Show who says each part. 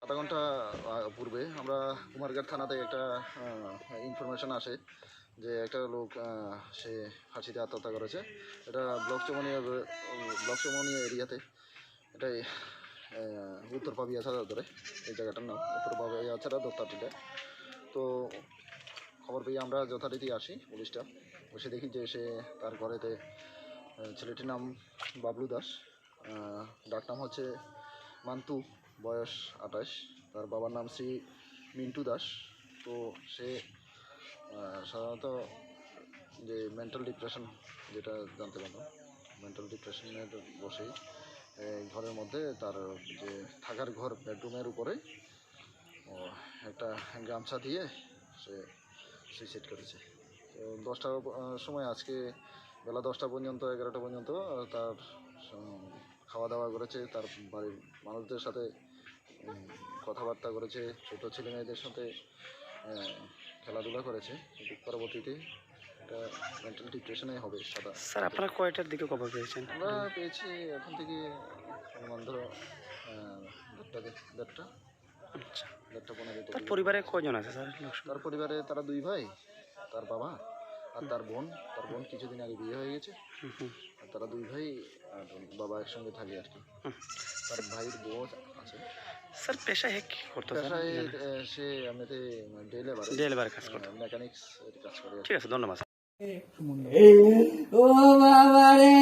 Speaker 1: আধা ঘন্টা পূর্বে আমরা কুমারঘাট থানাতে একটা ইনফরমেশন আসে যে একটা লোক সে ফাঁসিতে আত্মহত্যা করেছে। এটা ব্লক চৌমনিয়া এরিয়াতে, এটাই উত্তর পাবিয়া ছাড়া ধরে এই জায়গাটার নাম উত্তর পাবিয়া ছাড়া দত্তাটিটা। তো খবর পেয়ে আমরা যথারীতি আসি, পুলিশটা বসে দেখি যে সে তার ঘরেতে, ছেলেটির নাম বাবলু দাস, ডাক নাম হচ্ছে মান্তু, বয়স 28, তার বাবার নাম শ্রী মিন্টু দাস। তো সে সাধারণত যে মেন্টাল ডিপ্রেশন, যেটা জানতে পারলাম, মেন্টাল ডিপ্রেশনের বসেই ঘরের মধ্যে তার যে থাকার ঘর বেডরুমের উপরে একটা গামছা দিয়ে সে সুইসাইড করেছে। তো 10টার সময়, আজকে বেলা 10টা পর্যন্ত 11টা পর্যন্ত তার খাওয়া দাওয়া করেছে, তার বাড়ির মানুষদের সাথে কথাবার্তা করেছে, ছোটো ছেলে মেয়েদের সাথে খেলাধুলা করেছে। কিন্তু পরবর্তীতে এটা মেন্টাল ডিপ্রেশনে হবে সাদা।
Speaker 2: স্যার আপনারা কয়টার দিকে খবর পেয়েছেন?
Speaker 1: আমরা পেয়েছি এখন থেকে অনুমান ধরো দেড়টা।
Speaker 2: আচ্ছা,
Speaker 1: 1:15।
Speaker 2: তার পরিবারে কয়জন আছে স্যার?
Speaker 1: তার পরিবারে তারা 2 ভাই, তার বাবা আর তার বোন। তার বোন কিছুদিন আগে বিয়ে হয়ে গেছে। আর তারা 2 ভাই আর বাবা একসঙ্গে থাকে আর কি। তার ভাইয়ের বউ আছে।
Speaker 2: স্যার পেশায় কি করতো?
Speaker 1: পেশায় সে এমনিতে ডেলিভারি কাজ করে, মেকানিক্স এর কাজ করে।
Speaker 2: ঠিক আছে, ধন্যবাদ।
Speaker 3: ও বাবা রে।